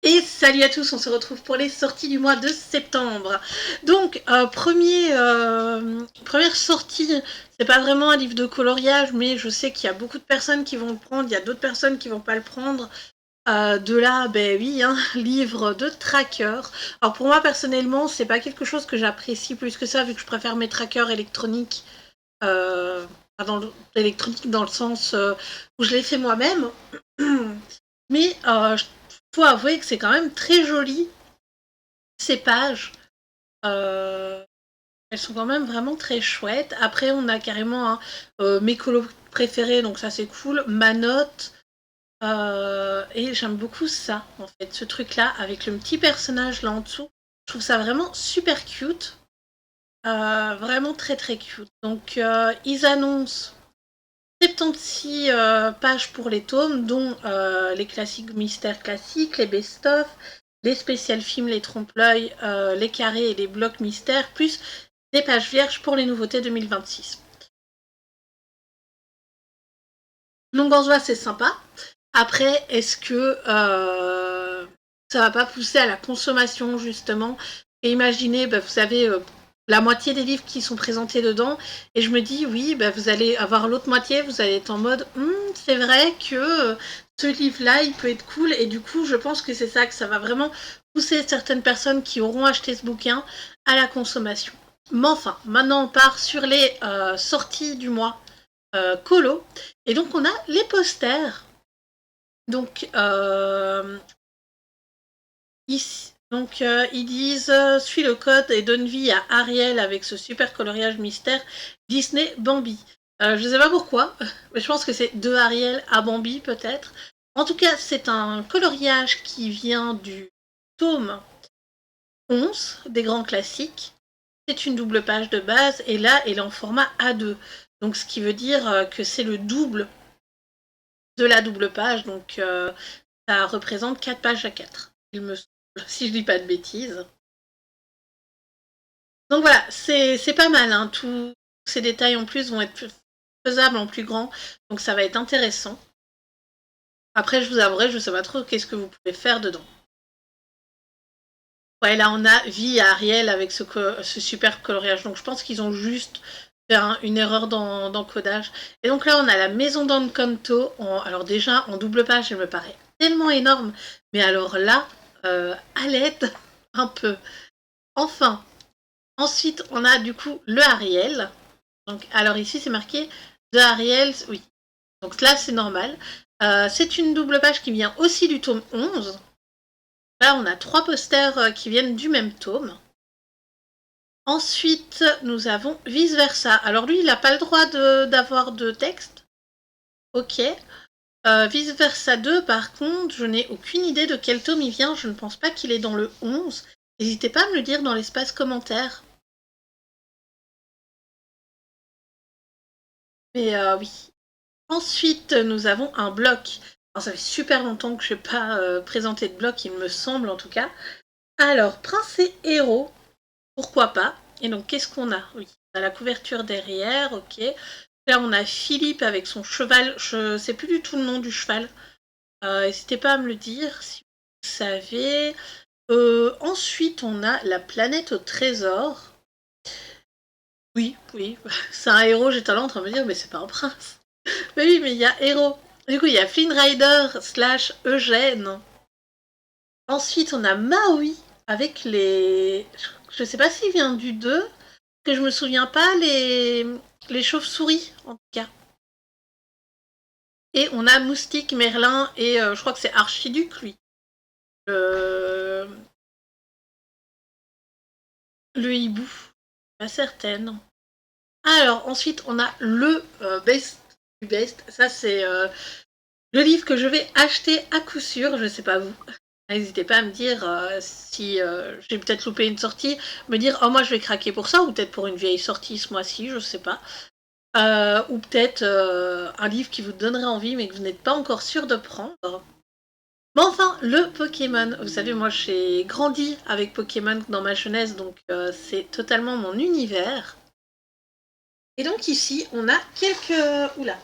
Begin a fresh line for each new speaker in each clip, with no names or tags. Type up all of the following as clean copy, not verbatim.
Et salut à tous, on se retrouve pour les sorties du mois de septembre. Donc, première sortie, c'est pas vraiment un livre de coloriage, mais je sais qu'il y a beaucoup de personnes qui vont le prendre, il y a d'autres personnes qui vont pas le prendre. De là, ben oui, hein, livre de tracker. Alors pour moi, personnellement, c'est pas quelque chose que j'apprécie plus que ça, vu que je préfère mes trackers électroniques. Électronique dans le sens où je l'ai fait moi-même. Mais faut avouer que c'est quand même très joli, ces pages. Euh, elles sont quand même vraiment très chouettes. Après, on a carrément mes colos préférés, donc ça c'est cool. Ma note. Et j'aime beaucoup ça, en fait, ce truc-là, avec le petit personnage là en dessous. Je trouve ça vraiment super cute. Vraiment très très cute. Donc, ils annoncent 76 pages pour les tomes, dont les classiques mystères classiques, les best-of, les spécial films, les trompe-l'œil, les carrés et les blocs mystères, plus des pages vierges pour les nouveautés 2026. Donc en soi, c'est sympa. Après, est-ce que ça va pas pousser à la consommation, justement? Et imaginez, bah, vous savez, la moitié des livres qui sont présentés dedans, et je me dis, oui, bah, vous allez avoir l'autre moitié, vous allez être en mode, c'est vrai que ce livre-là, il peut être cool, et du coup, je pense que c'est ça, que ça va vraiment pousser certaines personnes qui auront acheté ce bouquin à la consommation. Mais enfin, maintenant on part sur les sorties du mois colo. Et donc on a les posters. Donc ici, ils disent suis le code et donne vie à Ariel avec ce super coloriage mystère Disney Bambi. Je ne sais pas pourquoi, mais je pense que c'est de Ariel à Bambi peut-être. En tout cas, c'est un coloriage qui vient du tome 11 des grands classiques. C'est une double page de base et là, elle est en format A2. Donc ce qui veut dire que c'est le double de la double page, donc ça représente 4 pages à 4, il me semble, si je dis pas de bêtises. Donc voilà, c'est pas mal, hein. Tous ces détails en plus vont être faisables en plus grand, donc ça va être intéressant. Après, je vous avouerai, je sais pas trop qu'est-ce que vous pouvez faire dedans. Ouais, là on a vie à Ariel avec ce super coloriage, donc je pense qu'ils ont juste fait une erreur d'encodage. Et donc là on a la maison d'Encanto, alors déjà en double page, elle me paraît tellement énorme, mais alors là, à l'aide, un peu. Enfin, ensuite on a du coup le Ariel. Donc, alors ici c'est marqué de Ariel, oui. Donc là c'est normal. C'est une double page qui vient aussi du tome 11. Là on a 3 posters qui viennent du même tome. Ensuite, nous avons vice versa. Alors lui, il n'a pas le droit d'avoir de texte. Ok. Vice versa 2, par contre, je n'ai aucune idée de quel tome il vient. Je ne pense pas qu'il est dans le 11. N'hésitez pas à me le dire dans l'espace commentaire. Mais oui. Ensuite, nous avons un bloc. Alors, ça fait super longtemps que je n'ai pas présenté de bloc, il me semble en tout cas. Alors, Prince et Héros, pourquoi pas. Et donc, qu'est-ce qu'on a? Oui, on a la couverture derrière, ok. Là, on a Philippe avec son cheval. Je sais plus du tout le nom du cheval. N'hésitez pas à me le dire si vous savez. Ensuite, on a la planète au trésor. Oui, oui, c'est un héros. J'étais là en train de me dire, mais c'est pas un prince. Mais oui, mais il y a héros. Du coup, il y a Flynn Rider / Eugène. Ensuite, on a Maui avec les. Je sais pas s'il vient du 2, que je me souviens pas, les chauves-souris, en tout cas. Et on a Moustique, Merlin et je crois que c'est Archiduc, lui. Le, le hibou. Pas certaine. Alors, ensuite, on a le best du best. Ça, c'est le livre que je vais acheter à coup sûr. Je sais pas vous. N'hésitez pas à me dire si j'ai peut-être loupé une sortie. Me dire, oh, moi, je vais craquer pour ça. Ou peut-être pour une vieille sortie ce mois-ci, je sais pas. Ou peut-être un livre qui vous donnerait envie, mais que vous n'êtes pas encore sûr de prendre. Mais enfin, le Pokémon. Vous savez, moi j'ai grandi avec Pokémon dans ma jeunesse, donc c'est totalement mon univers. Et donc ici, on a quelques... Oula.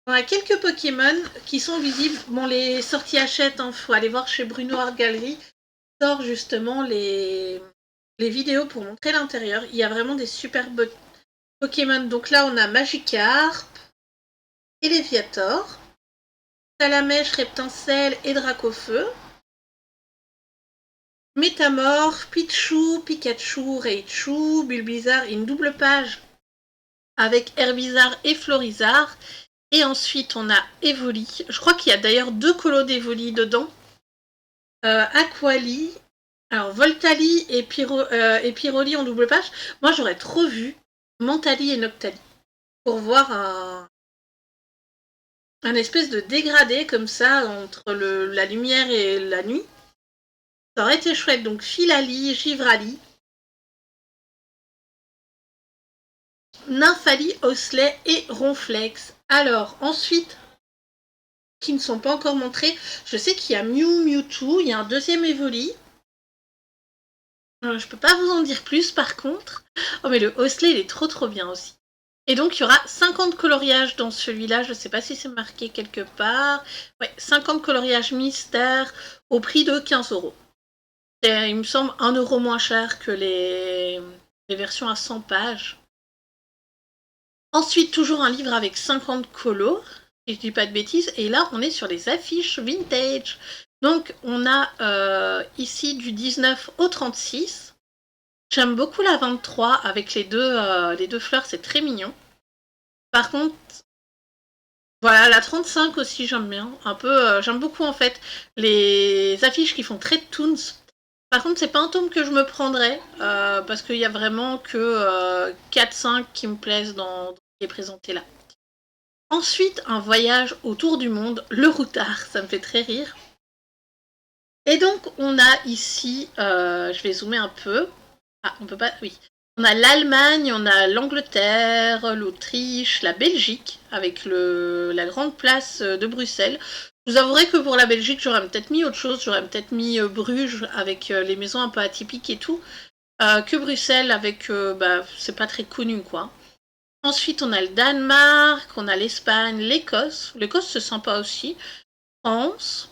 On a quelques Pokémon qui sont visibles. Bon, les sorties achètent, hein, faut aller voir chez Bruno Art Gallery. Sort justement les vidéos pour montrer l'intérieur. Il y a vraiment des super Pokémon. Donc là, on a Magikarp, Léviator, Salamèche, Reptincelle et Dracofeu. Métamorph, Pichu, Pikachu, Raichu, Bulbizarre, une double page avec Herbizarre et Florizarre. Et ensuite, on a Evoli. Je crois qu'il y a d'ailleurs 2 colos d'Evoli dedans. Aquali. Alors, Voltali et Pyroli en double page. Moi, j'aurais trop vu Mentali et Noctali. Pour voir un espèce de dégradé comme ça entre la lumière et la nuit. Ça aurait été chouette. Donc, Filali, Givrali, Nymphali, Osley et Ronflex. Alors, ensuite, qui ne sont pas encore montrés, je sais qu'il y a Mew, Mewtwo, il y a un deuxième Evoli. Je peux pas vous en dire plus par contre. Oh mais le Osley il est trop bien aussi. Et donc il y aura 50 coloriages dans celui-là, je sais pas si c'est marqué quelque part. Ouais, 50 coloriages mystères au prix de 15€. Il me semble 1€ moins cher que les versions à 100 pages. Ensuite, toujours un livre avec 50 colos, si je dis pas de bêtises, et là on est sur les affiches vintage. Donc on a ici du 19 au 36. J'aime beaucoup la 23 avec les deux fleurs, c'est très mignon. Par contre, voilà, la 35 aussi j'aime bien. Un peu, j'aime beaucoup en fait les affiches qui font très Toons. Par contre, c'est pas un tome que je me prendrais parce qu'il y a vraiment que 4-5 qui me plaisent dans ce qui est présenté là. Ensuite, un voyage autour du monde, le routard, ça me fait très rire. Et donc, on a ici, je vais zoomer un peu. Ah, on peut pas, oui. On a l'Allemagne, on a l'Angleterre, l'Autriche, la Belgique, avec la grande place de Bruxelles. Je vous avouerai que pour la Belgique, j'aurais peut-être mis autre chose. J'aurais peut-être mis Bruges, avec les maisons un peu atypiques et tout, que Bruxelles, avec, c'est pas très connu, quoi. Ensuite, on a le Danemark, on a l'Espagne, l'Écosse. L'Écosse, c'est sympa aussi. France,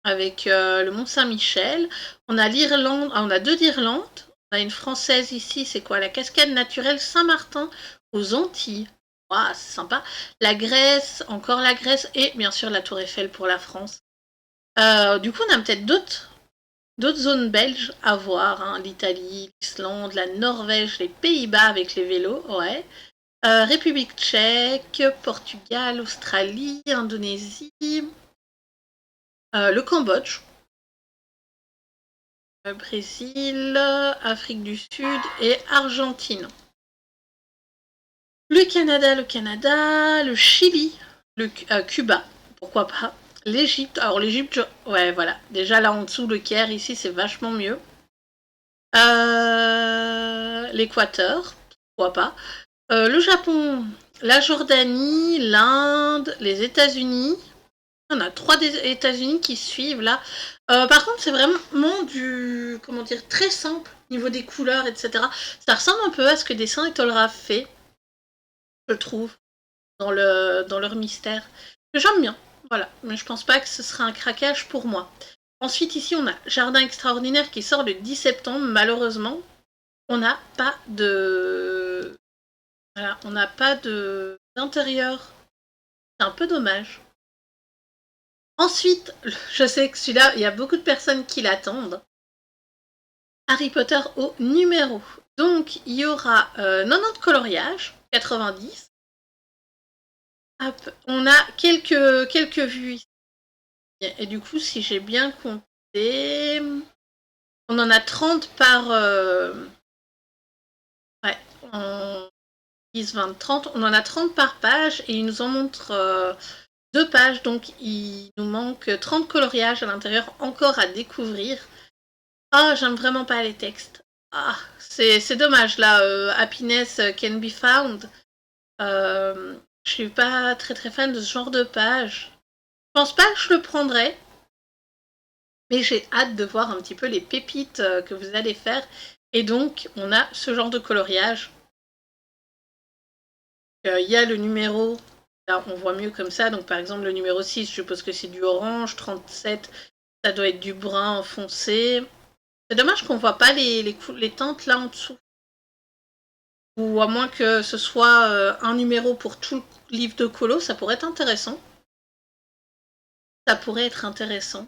avec le Mont-Saint-Michel. On a l'Irlande, on a 2 d'Irlande. On a une française ici, c'est quoi? La cascade naturelle Saint-Martin aux Antilles. Waouh, c'est sympa. La Grèce, encore la Grèce, et bien sûr la Tour Eiffel pour la France. Du coup, on a peut-être d'autres zones belges à voir, hein. L'Italie, l'Islande, la Norvège, les Pays-Bas avec les vélos, ouais. République tchèque, Portugal, Australie, Indonésie, le Cambodge, Brésil, Afrique du Sud et Argentine. Le Canada, le Chili, Cuba, pourquoi pas. L'Égypte, alors l'Égypte, ouais voilà, déjà là en dessous le Caire, ici c'est vachement mieux. L'Équateur, pourquoi pas. Le Japon, la Jordanie, l'Inde, les États-Unis. On a 3 des États-Unis qui suivent là. Par contre, c'est vraiment du, comment dire, très simple niveau des couleurs, etc. Ça ressemble un peu à ce que Dessin Étoile a fait, je trouve, dans leur mystère. J'aime bien, voilà. Mais je pense pas que ce sera un craquage pour moi. Ensuite, ici, on a Jardin extraordinaire qui sort le 10 septembre. Malheureusement, on n'a pas de, voilà, on n'a pas d'intérieur. C'est un peu dommage. Ensuite, je sais que celui-là, il y a beaucoup de personnes qui l'attendent. Harry Potter au numéro. Donc, il y aura 90 coloriages, 90. Hop, on a quelques vues ici. Et du coup, si j'ai bien compté, on en a 30 par... ouais, on 10, 20, 30. On en a 30 par page et il nous en montre 2 pages. Donc, il nous manque 30 coloriages à l'intérieur encore à découvrir. Ah, j'aime vraiment pas les textes. Ah, c'est dommage là. Happiness can be found. Je suis pas très fan de ce genre de page. Je pense pas que je le prendrais, mais j'ai hâte de voir un petit peu les pépites que vous allez faire. Et donc, on a ce genre de coloriage. Il y a le numéro là, on voit mieux comme ça. Donc, par exemple, le numéro 6, je suppose que c'est du orange. 37, ça doit être du brun foncé. C'est dommage qu'on voit pas les teintes là en dessous. Ou à moins que ce soit un numéro pour tout le livre de colo, ça pourrait être intéressant. Ça pourrait être intéressant.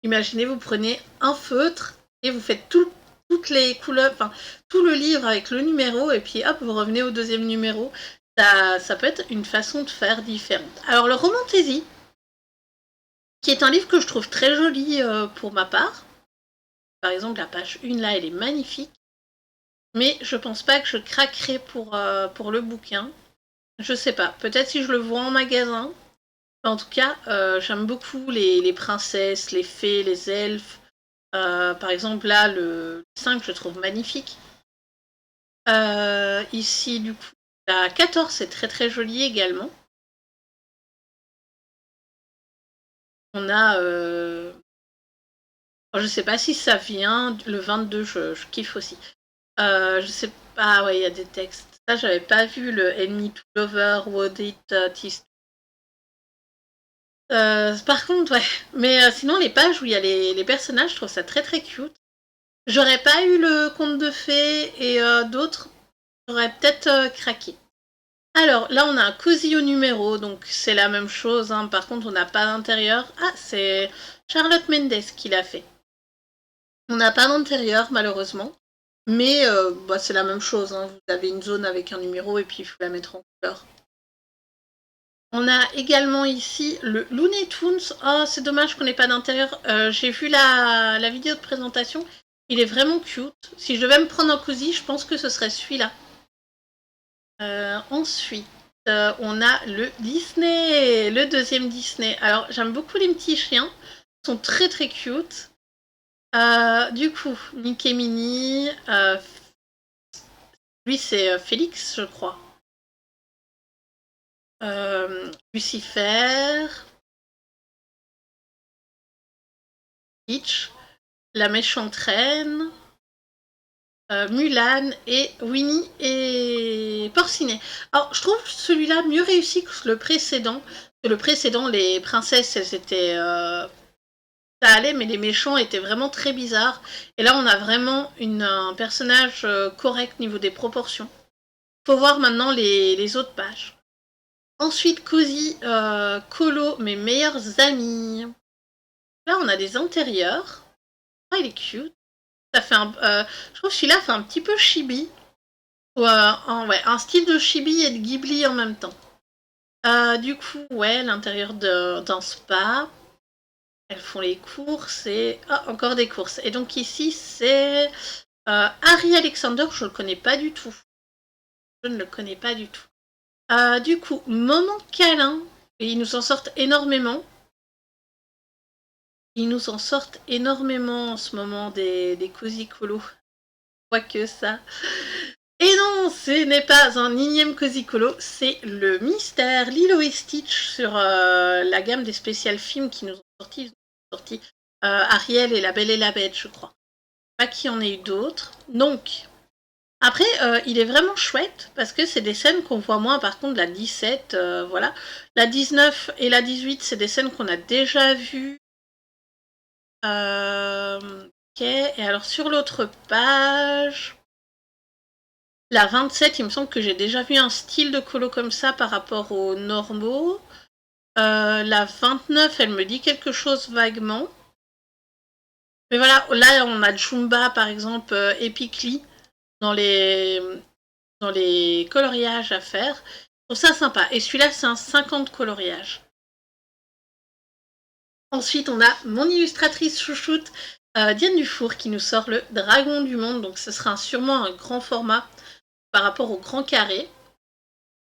Imaginez, vous prenez un feutre et vous faites toutes les couleurs, enfin tout le livre avec le numéro, et puis hop, vous revenez au deuxième numéro. Ça peut être une façon de faire différente. Alors le Romantaisie, qui est un livre que je trouve très joli pour ma part. Par exemple, la page 1 là, elle est magnifique. Mais je pense pas que je craquerai pour le bouquin. Je sais pas, peut-être si je le vois en magasin. En tout cas, j'aime beaucoup les princesses, les fées, les elfes. Par exemple, là, le 5, je trouve magnifique. Ici, du coup, la 14, c'est très très joli également. On a... je sais pas si ça vient. Le 22, je kiffe aussi. Je sais pas, ouais, il y a des textes. Ça, j'avais pas vu le Enemy to Lover, Would It Tease. Par contre, ouais. Mais sinon, les pages où il y a les personnages, je trouve ça très très cute. J'aurais pas eu le conte de fées et d'autres, j'aurais peut-être craqué. Alors là, on a un cosy au numéro, donc c'est la même chose. Hein. Par contre, on n'a pas d'intérieur. Ah, c'est Charlotte Mendes qui l'a fait. On n'a pas d'intérieur, malheureusement. Mais bah, c'est la même chose. Hein. Vous avez une zone avec un numéro et puis il faut la mettre en couleur. On a également ici le Looney Tunes. Oh, c'est dommage qu'on n'ait pas d'intérieur. J'ai vu la vidéo de présentation. Il est vraiment cute. Si je devais me prendre un cosy, je pense que ce serait celui-là. Ensuite, on a le Disney, le deuxième Disney. Alors, j'aime beaucoup les petits chiens. Ils sont très très cute. Du coup, Mickey Minnie. Lui, c'est Félix, je crois. Lucifer. Peach. La méchante reine. Mulan et Winnie et Porcinet. Alors, je trouve celui-là mieux réussi que le précédent. Le précédent, les princesses, elles étaient... ça allait, mais les méchants étaient vraiment très bizarres. Et là, on a vraiment un personnage correct niveau des proportions. Faut voir maintenant les autres pages. Ensuite, Cozy, Colo, mes meilleurs amis. Là, on a des intérieurs. Ah, il est cute. Ça fait je trouve que celui-là fait un petit peu chibi. Ouais, un style de chibi et de Ghibli en même temps. Du coup, ouais, l'intérieur d'un spa. Elles font les courses et... Ah, encore des courses. Et donc ici, c'est Harry Alexander, je ne le connais pas du tout. Je ne le connais pas du tout. Du coup, moment câlin. Et ils nous en sortent énormément. Ils nous en sortent énormément en ce moment des cosy colos. Pas que ça. Et non, ce n'est pas un énième cosy colo, c'est le mystère Lilo et Stitch sur la gamme des spécial films qui nous ont sortis. Ils ont sorti Ariel et la Belle et la Bête, je crois. Pas qu'il y en ait eu d'autres. Donc, après, il est vraiment chouette parce que c'est des scènes qu'on voit moins. Par contre, la 17, voilà. La 19 et la 18, c'est des scènes qu'on a déjà vues. Ok, et alors sur l'autre page... La 27, il me semble que j'ai déjà vu un style de colo comme ça par rapport aux normaux. La 29, elle me dit quelque chose vaguement. Mais voilà, là on a Jumba par exemple, Epicly dans les coloriages à faire. Je trouve ça sympa. Et celui-là, c'est un 50 coloriages. Ensuite, on a mon illustratrice chouchoute, Diane Dufour, qui nous sort le Dragon du Monde. Donc ce sera sûrement un grand format par rapport au grand carré.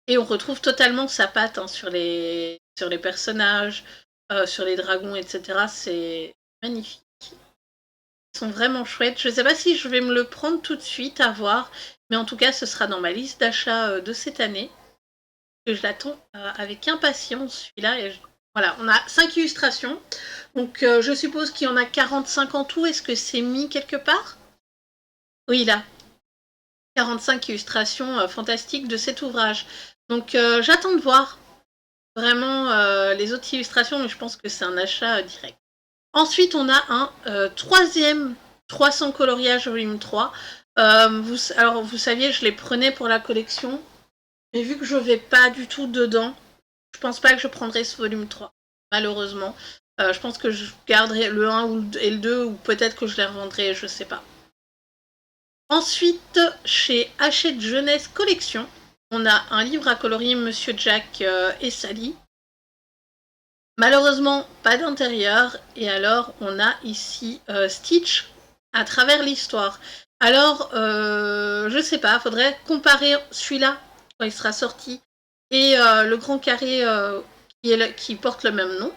Et on retrouve totalement sa patte hein, sur les personnages, sur les dragons, etc. C'est magnifique. Ils sont vraiment chouettes. Je ne sais pas si je vais me le prendre tout de suite à voir, mais en tout cas, ce sera dans ma liste d'achat de cette année. Que je l'attends avec impatience, celui-là. Voilà, on a 5 illustrations. Donc, je suppose qu'il y en a 45 en tout. Est-ce que c'est mis quelque part? Oui, là. 45 illustrations fantastiques de cet ouvrage. Donc, j'attends de voir. vraiment les autres illustrations, mais je pense que c'est un achat direct. Ensuite, on a un troisième 300 coloriage volume 3. Alors, vous saviez, je les prenais pour la collection, mais vu que je vais pas du tout dedans, je pense pas que je prendrai ce volume 3, malheureusement. Je pense que je garderai le 1 et le 2, ou peut-être que je les revendrai, je sais pas. Ensuite, chez Hachette Jeunesse Collection, on a un livre à colorier Monsieur Jack et Sally. Malheureusement, pas d'intérieur. Et alors, on a ici Stitch à travers l'histoire. Alors, je sais pas, faudrait comparer celui-là quand il sera sorti et le grand carré qui porte le même nom.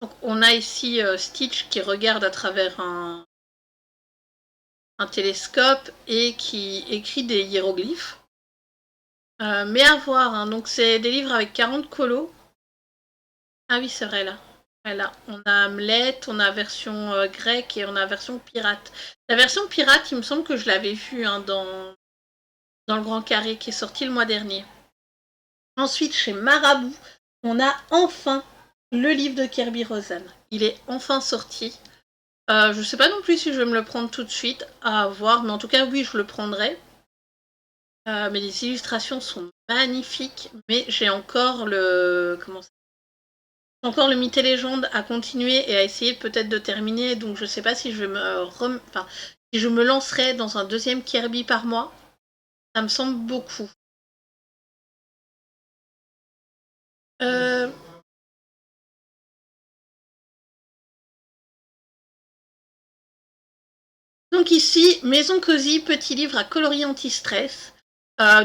Donc, on a ici Stitch qui regarde à travers un télescope et qui écrit des hiéroglyphes. Mais à voir, hein. Donc c'est des livres avec 40 colos. Ah oui, c'est vrai, là. Voilà, on a Hamlet, on a version grecque et on a version pirate. La version pirate, il me semble que je l'avais vue hein, dans le Grand Carré qui est sorti le mois dernier. Ensuite, chez Marabout, on a enfin le livre de Kirby Rosen. Il est enfin sorti. Je sais pas non plus si je vais me le prendre tout de suite, à voir, mais en tout cas, oui, je le prendrai. Mais les illustrations sont magnifiques, mais j'ai encore encore le mythe et légende à continuer et à essayer peut-être de terminer, donc je sais pas si je vais si je me lancerai dans un deuxième Kirby par mois. Ça me semble beaucoup. Euh, Donc ici, Maison Cosy, petit livre à coloris anti-stress.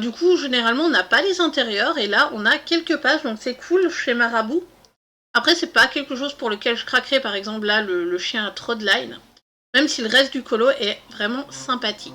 Du coup, généralement, on n'a pas les intérieurs, et là, on a quelques pages, donc c'est cool chez Marabout. Après, c'est pas quelque chose pour lequel je craquerais, par exemple, là, le chien à trop de line, même si le reste du colo est vraiment sympathique.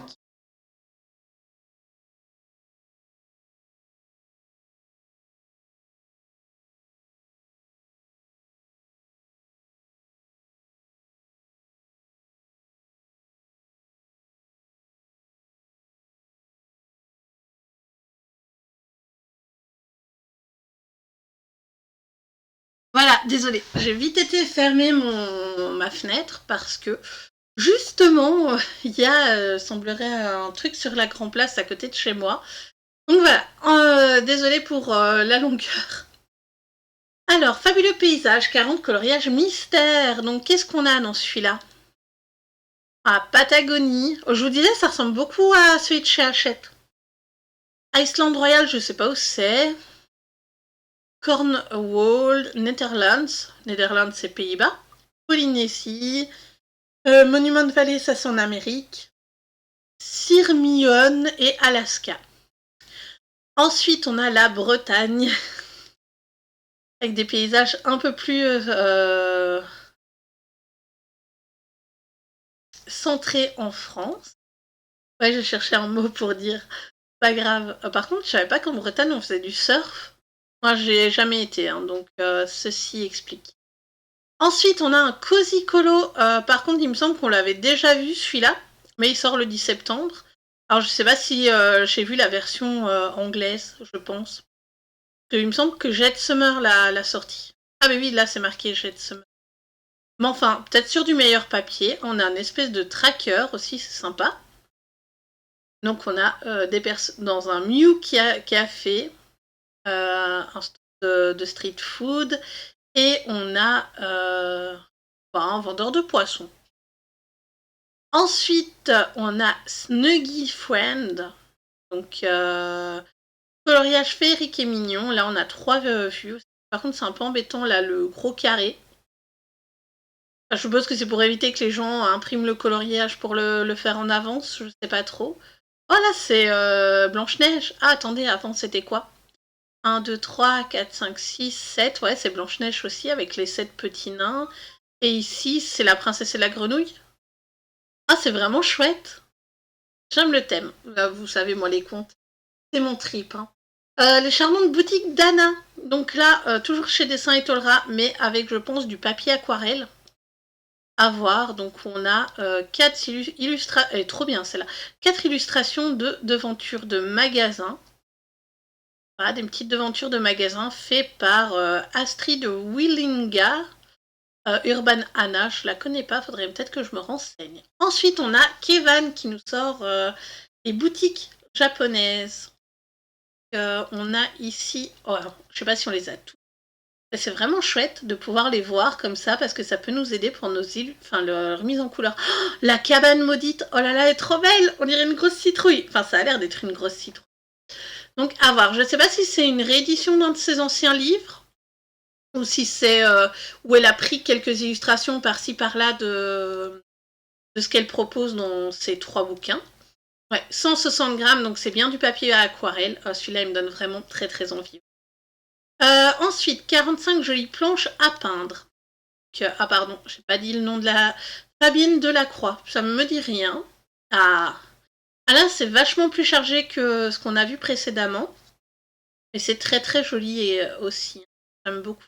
Voilà, désolée, j'ai vite été fermer ma fenêtre parce que justement, il y a, semblerait, un truc sur la Grand Place à côté de chez moi. Donc voilà, désolée pour la longueur. Alors, fabuleux paysage, 40 coloriage mystère. Donc, qu'est-ce qu'on a dans celui-là? Ah, Patagonie. Oh, je vous disais, ça ressemble beaucoup à celui de chez Hachette. Iceland Royal, je sais pas où c'est. Cornwall, Netherlands. Netherlands, c'est Pays-Bas. Polynésie. Monument Valley, ça c'est en Amérique. Sirmione et Alaska. Ensuite, on a la Bretagne. Avec des paysages un peu plus centrés en France. Ouais, je cherchais un mot pour dire. Pas grave. Par contre, je savais pas qu'en Bretagne on faisait du surf. Moi, j'ai jamais été, hein, donc ceci explique. Ensuite, on a un Cozy Colo. Par contre, il me semble qu'on l'avait déjà vu celui-là, mais il sort le 10 septembre. Alors, je sais pas si j'ai vu la version anglaise, je pense. Parce il me semble que Jet Summer l'a sortie. Ah, mais oui, là c'est marqué Jet Summer. Mais enfin, peut-être sur du meilleur papier. On a une espèce de tracker aussi, c'est sympa. Donc, on a des personnes dans un Mew Café, un stand de street food, et on a un vendeur de poissons. Ensuite, on a Snuggy Friend, donc coloriage féerique et mignon. Là, on a 3 vues. Par contre, c'est un peu embêtant, là, le gros carré. Enfin, je suppose que c'est pour éviter que les gens impriment le coloriage pour le faire en avance, je sais pas trop. Oh là, c'est Blanche-Neige. Ah, attendez, avant, c'était quoi? 1, 2, 3, 4, 5, 6, 7. Ouais, c'est Blanche-Neige aussi, avec les 7 petits nains. Et ici, c'est la princesse et la grenouille. Ah, c'est vraiment chouette. J'aime le thème. Vous savez, moi, les contes, c'est mon trip. Hein. Les charmantes boutiques d'Anna. Donc là, toujours chez Dessin et Tolera, mais avec, je pense, du papier aquarelle. À voir. Donc on a 4 illustrations. Elle est trop bien celle-là. 4 illustrations de devanture de magasin. Voilà, des petites devantures de magasins faites par Astrid Willinga. Urban Anna, je la connais pas, faudrait peut-être que je me renseigne. Ensuite, on a Kevan qui nous sort les boutiques japonaises. On a ici, oh, je sais pas si on les a tous. C'est vraiment chouette de pouvoir les voir comme ça parce que ça peut nous aider pour nos leur mise en couleur. Oh, la cabane maudite, oh là là, elle est trop belle, on dirait une grosse citrouille. Enfin, ça a l'air d'être une grosse citrouille. Donc, à voir. Je ne sais pas si c'est une réédition d'un de ses anciens livres ou si c'est où elle a pris quelques illustrations par-ci par-là de ce qu'elle propose dans ces 3 bouquins. Ouais, 160 grammes, donc c'est bien du papier à aquarelle. Celui-là, il me donne vraiment très très envie. Ensuite, 45 jolies planches à peindre. Ah pardon, j'ai pas dit le nom de la... Fabienne Delacroix, ça me dit rien. Ah là, c'est vachement plus chargé que ce qu'on a vu précédemment. Et c'est très très joli aussi. J'aime beaucoup.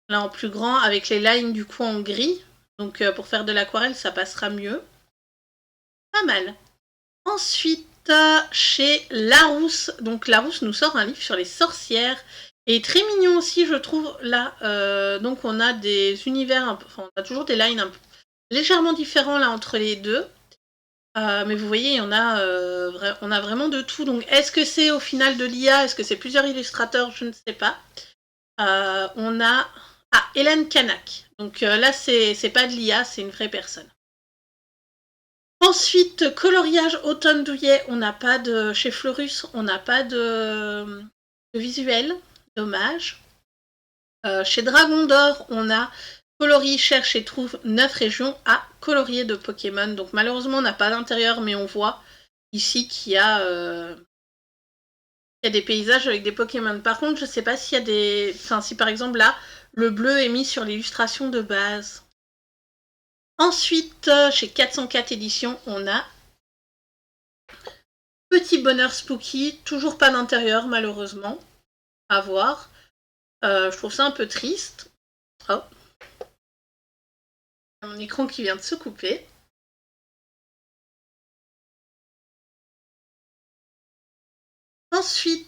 Là, en plus grand, avec les lines du coup en gris. Donc pour faire de l'aquarelle, ça passera mieux. Pas mal. Ensuite, chez Larousse. Donc Larousse nous sort un livre sur les sorcières. Et très mignon aussi, je trouve, là. Donc on a des univers, enfin on a toujours des lines un peu légèrement différents là entre les deux. Mais vous voyez, on a vraiment de tout. Donc est-ce que c'est au final de l'IA? Est-ce que c'est plusieurs illustrateurs? Je ne sais pas. On a... Ah, Hélène Canac. Donc là, c'est pas de l'IA, c'est une vraie personne. Ensuite, coloriage automne douillet, on n'a pas de... Chez Florus, on n'a pas de visuel, dommage. Chez Dragon d'Or, on a colorie, cherche et trouve 9 régions à colorier de Pokémon. Donc malheureusement, on n'a pas d'intérieur, mais on voit ici qu'il y a des paysages avec des Pokémon. Par contre, je sais pas s'il y a des... Enfin, si par exemple là, le bleu est mis sur l'illustration de base. Ensuite, chez 404 éditions, on a Petit Bonheur Spooky, toujours pas d'intérieur malheureusement, à voir. Je trouve ça un peu triste. Oh. Mon écran qui vient de se couper. Ensuite,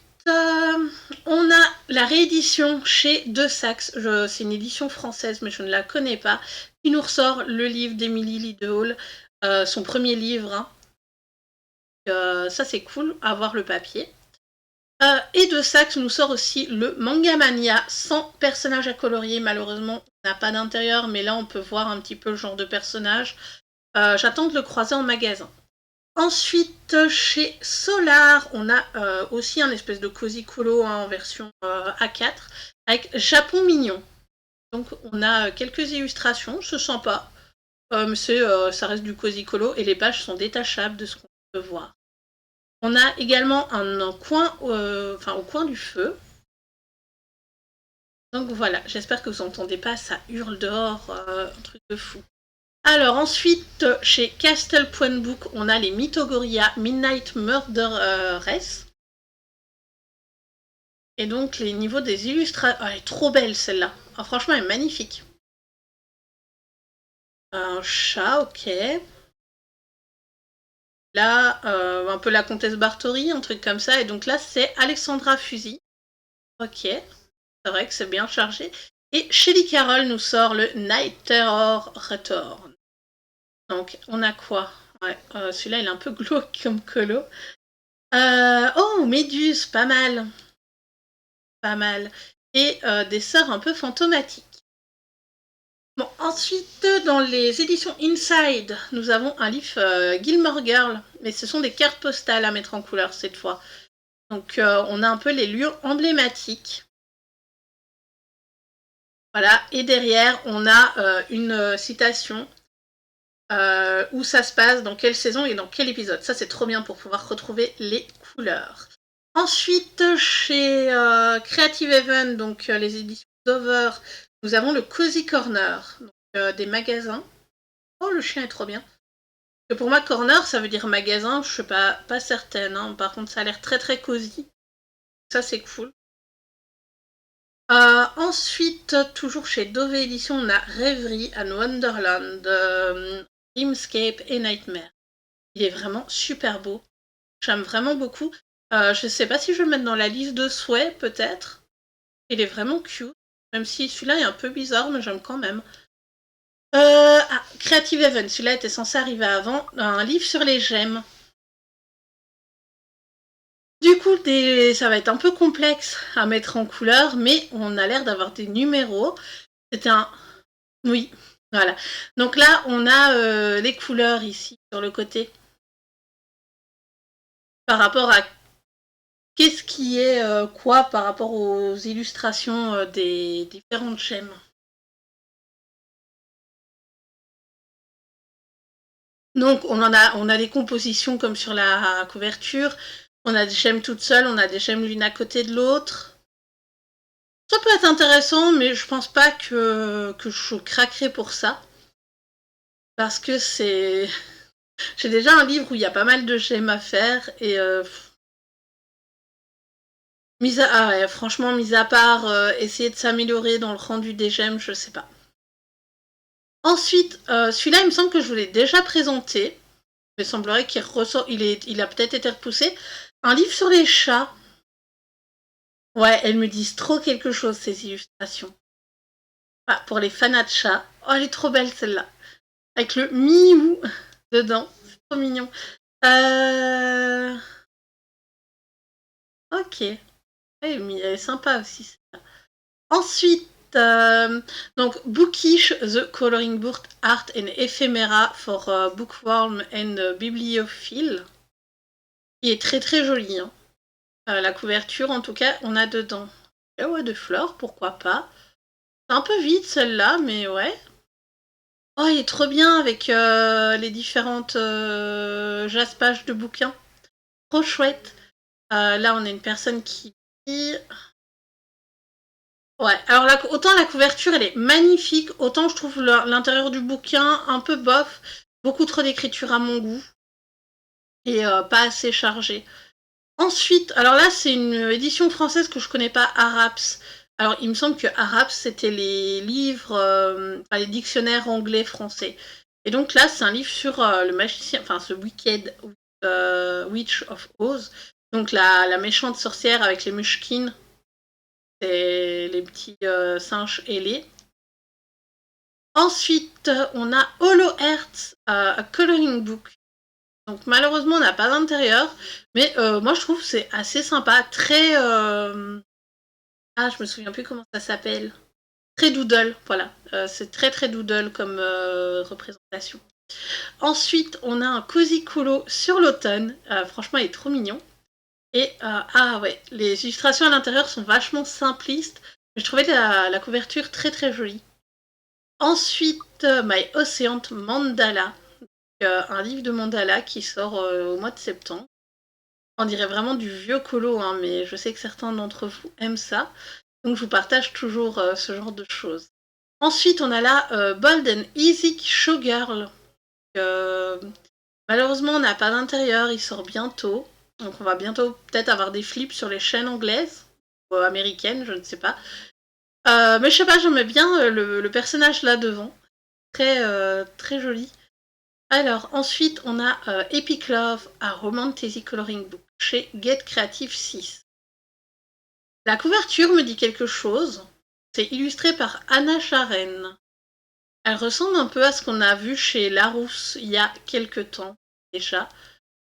on a la réédition chez De Saxe. C'est une édition française, mais je ne la connais pas. Qui nous ressort le livre d'Emily Liddell, son premier livre. Hein. Ça, c'est cool, à voir le papier. Et De Saxe nous sort aussi le Manga Mania, sans personnages à colorier. Malheureusement, on n'a pas d'intérieur, mais là, on peut voir un petit peu le genre de personnage. J'attends de le croiser en magasin. Ensuite, chez Solar, on a aussi un espèce de cozy colo hein, en version A4 avec Japon mignon. Donc on a quelques illustrations, c'est sympa. Mais ça reste du cozy colo et les pages sont détachables de ce qu'on peut voir. On a également un coin, au coin du feu. Donc voilà, j'espère que vous n'entendez pas, ça hurle dehors, un truc de fou. Alors ensuite, chez Castle Point Book, on a les Mythogoria Midnight Murderess. Et donc les niveaux des illustrations... Oh, elle est trop belle celle-là. Oh, franchement, elle est magnifique. Un chat, ok. Là, un peu la comtesse Bartori, un truc comme ça. Et donc là, c'est Alexandra Fusy. Ok. C'est vrai que c'est bien chargé. Et Shelly Carroll nous sort le Night Terror Return. Donc, on a quoi? Ouais, celui-là, il est un peu glauque comme colo. Oh, Méduse, pas mal. Pas mal. Et des sœurs un peu fantomatiques. Bon, ensuite, dans les éditions Inside, nous avons un livre Gilmore Girl, mais ce sont des cartes postales à mettre en couleur cette fois. Donc, on a un peu les lieux emblématiques. Voilà, et derrière, on a une citation où ça se passe, dans quelle saison et dans quel épisode. Ça, c'est trop bien pour pouvoir retrouver les couleurs. Ensuite, chez Creative Haven, donc les éditions Dover, nous avons le Cozy Corner, donc, des magasins. Oh, le chien est trop bien. Et pour moi, corner, ça veut dire magasin, je suis pas certaine. Hein. Par contre, ça a l'air très très cosy. Ça, c'est cool. Ensuite, toujours chez Dove Edition, on a Rêverie and Wonderland, Dreamscape et Nightmare. Il est vraiment super beau. J'aime vraiment beaucoup. Je sais pas si je vais le mettre dans la liste de souhaits, peut-être. Il est vraiment cute. Même si celui-là est un peu bizarre, mais j'aime quand même. Creative Event, celui-là était censé arriver avant. Un livre sur les gemmes. Du coup, ça va être un peu complexe à mettre en couleur, mais on a l'air d'avoir des numéros. C'était un... Oui, voilà. Donc là, on a les couleurs ici, sur le côté. Par rapport à qu'est-ce qui est quoi par rapport aux illustrations des différentes gemmes. Donc on a des compositions comme sur la couverture, on a des gemmes toutes seules, on a des gemmes l'une à côté de l'autre. Ça peut être intéressant, mais je pense pas que je craquerai pour ça. Parce que c'est... J'ai déjà un livre où il y a pas mal de gemmes à faire, et... Ah ouais, franchement, mis à part essayer de s'améliorer dans le rendu des gemmes, je sais pas. Ensuite, celui-là, il me semble que je vous l'ai déjà présenté. Il me semblerait qu'il ressort, il a peut-être été repoussé. Un livre sur les chats. Ouais, elles me disent trop quelque chose, ces illustrations. Ah, pour les fanats de chats. Oh, elle est trop belle, celle-là. Avec le Miou dedans. C'est trop mignon. Ok. Elle est sympa aussi, celle-là. Ensuite, donc Bookish, The Coloring Book Art and Ephemera for Bookworm and Bibliophile. Qui est très très joli. Hein. La couverture, en tout cas, on a dedans. Ouais, de fleurs, pourquoi pas. C'est un peu vide celle-là, mais ouais. Oh, il est trop bien avec les différentes jaspages de bouquins. Trop chouette. Là, on a une personne qui lit. Ouais, alors autant la couverture, elle est magnifique, autant je trouve l'intérieur du bouquin un peu bof. Beaucoup trop d'écriture à mon goût. Et pas assez chargé. Ensuite, alors là, c'est une édition française que je connais pas, Araps. Alors, il me semble que Araps, c'était les livres, les dictionnaires anglais-français. Et donc là, c'est un livre sur le magicien, enfin, ce Wicked Witch of Oz. Donc la méchante sorcière avec les Munchkins et les petits singes ailés. Ensuite, on a Hollow Earth, a Coloring Book. Donc malheureusement, on n'a pas d'intérieur, mais moi je trouve que c'est assez sympa, très... Ah, je me souviens plus comment ça s'appelle. Très doodle, voilà. C'est très très doodle comme représentation. Ensuite, on a un Cozy Colo sur l'automne. Franchement, il est trop mignon. Et ah ouais, les illustrations à l'intérieur sont vachement simplistes, mais je trouvais la couverture très très jolie. Ensuite, My Ocean Mandala, un livre de mandala qui sort au mois de septembre. On dirait vraiment du vieux colo, hein, mais je sais que certains d'entre vous aiment ça. Donc je vous partage toujours ce genre de choses. Ensuite, on a là Bold and Easy Showgirl. Euh, Malheureusement, on n'a pas d'intérieur, il sort bientôt. Donc on va bientôt peut-être avoir des flips sur les chaînes anglaises ou américaines, je ne sais pas. Mais je sais pas, j'aimais bien le personnage là devant. Très, très joli. Alors, ensuite, on a Epic Love, a Romantasy Coloring Book chez Get Creative 6. La couverture me dit quelque chose. C'est illustré par Anna Charen. Elle ressemble un peu à ce qu'on a vu chez Larousse il y a quelques temps déjà.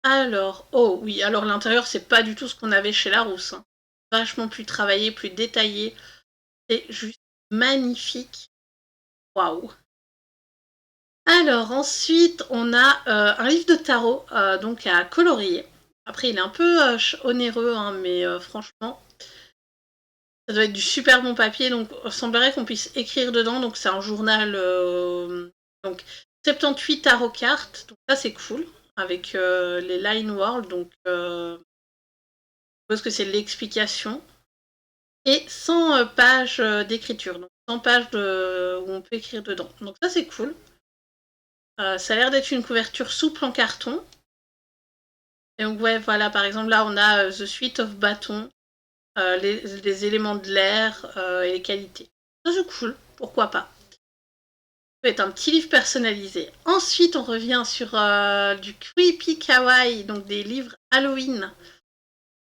Alors, oh oui, alors l'intérieur, c'est pas du tout ce qu'on avait chez Larousse. Hein. Vachement plus travaillé, plus détaillé. C'est juste magnifique. Waouh! Alors ensuite, on a un livre de tarot donc à colorier. Après, il est un peu onéreux, hein, mais franchement, ça doit être du super bon papier. Donc, il semblerait qu'on puisse écrire dedans. Donc, c'est un journal. Donc, 78 tarot cartes. Donc, ça, c'est cool. Avec les line world. Donc, je suppose que c'est l'explication. Et 100 pages d'écriture. Donc, 100 pages où on peut écrire dedans. Donc, ça, c'est cool. Ça a l'air d'être une couverture souple en carton. Et donc, ouais, voilà, par exemple, là, on a The Suite of Bâton, les éléments de l'air et les qualités. Ça, c'est cool, pourquoi pas. Ça peut être un petit livre personnalisé. Ensuite, on revient sur du Creepy Kawaii, donc des livres Halloween.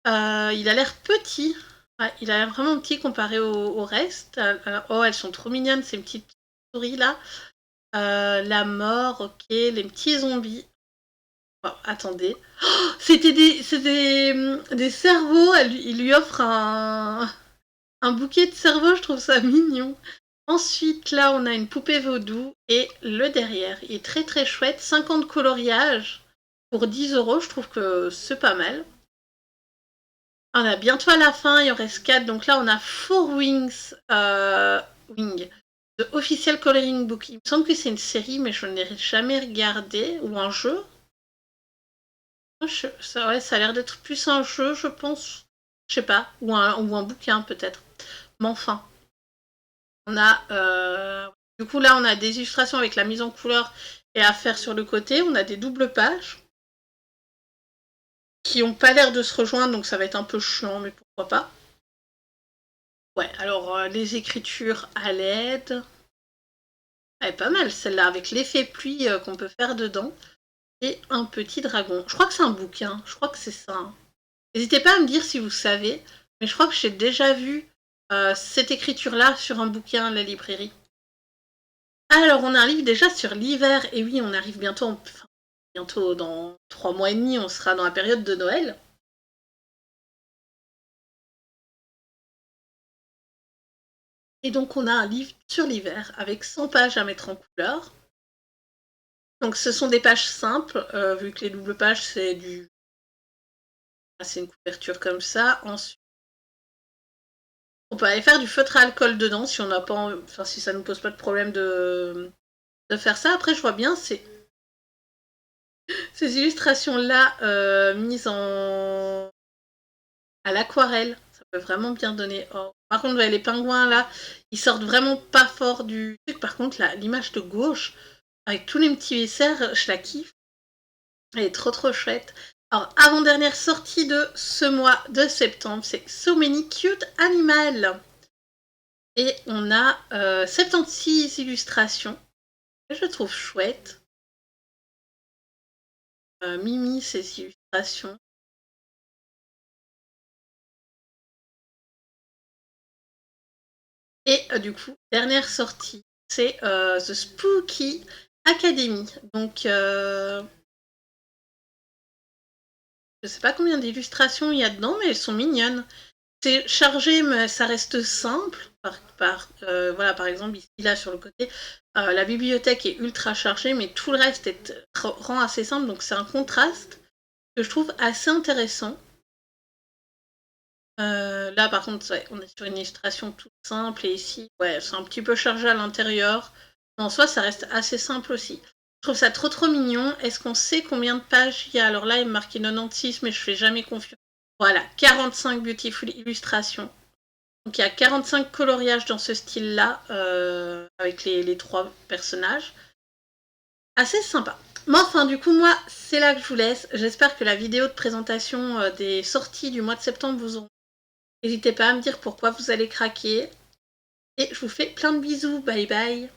Il a l'air petit. Ouais, il a l'air vraiment petit comparé au reste. Oh, elles sont trop mignonnes, ces petites souris là. La mort, ok. Les petits zombies. Oh, attendez. Oh, c'était des cerveaux. Il lui offre un bouquet de cerveaux, je trouve ça mignon. Ensuite, là, on a une poupée vaudou et le derrière. Il est très très chouette. 50 coloriages pour 10 €. Je trouve que c'est pas mal. On a bientôt à la fin, il en reste 4. Donc là, on a Four Wings, Wing, The Official Coloring Book. Il me semble que c'est une série, mais je ne l'ai jamais regardé. Ou un jeu. Ouais, ça a l'air d'être plus un jeu, je pense. Je sais pas. Ou un bouquin, peut-être. Mais enfin. On a. Du coup, là, on a des illustrations avec la mise en couleur et à faire sur le côté. On a des doubles pages qui n'ont pas l'air de se rejoindre, donc ça va être un peu chiant, mais pourquoi pas. Ouais, alors les écritures à l'aide. Elle est pas mal celle-là, avec l'effet pluie qu'on peut faire dedans. Et un petit dragon. Je crois que c'est un bouquin, je crois que c'est ça. Hein. N'hésitez pas à me dire si vous savez, mais je crois que j'ai déjà vu cette écriture-là sur un bouquin à la librairie. Alors, on arrive déjà sur l'hiver, et oui, on arrive bientôt dans 3 mois et demi, on sera dans la période de Noël. Et donc, on a un livre sur l'hiver avec 100 pages à mettre en couleur. Donc, ce sont des pages simples, vu que les doubles pages, c'est une couverture comme ça. Ensuite, on peut aller faire du feutre à alcool dedans si on n'a pas, si ça nous pose pas de problème de faire ça. Après, je vois bien ces illustrations-là mises à l'aquarelle. Ça peut vraiment bien donner. Oh. Par contre, ouais, les pingouins là, ils sortent vraiment pas fort du truc. Par contre, l'image de gauche, avec tous les petits viscères, je la kiffe. Elle est trop trop chouette. Alors, avant-dernière sortie de ce mois de septembre, c'est So Many Cute Animals. Et on a 76 illustrations. Je trouve chouette. Mimi, ces illustrations. Et du coup, dernière sortie, c'est The Spooky Academy. Donc, je sais pas combien d'illustrations il y a dedans, mais elles sont mignonnes. C'est chargé, mais ça reste simple. Voilà, par exemple, ici, là, sur le côté, la bibliothèque est ultra chargée, mais tout le reste rend assez simple. Donc, c'est un contraste que je trouve assez intéressant. Là, par contre, ouais, on est sur une illustration toute simple, et ici, ouais, c'est un petit peu chargé à l'intérieur. En soi, ça reste assez simple aussi. Je trouve ça trop trop mignon. Est-ce qu'on sait combien de pages il y a? Alors là, il est marqué 96, mais je fais jamais confiance. Voilà, 45 beautiful illustrations. Donc il y a 45 coloriages dans ce style-là, avec les 3 personnages. Assez sympa. Mais enfin, du coup, moi, c'est là que je vous laisse. J'espère que la vidéo de présentation des sorties du mois de septembre vous aura. N'hésitez pas à me dire pourquoi vous allez craquer. Et je vous fais plein de bisous. Bye bye.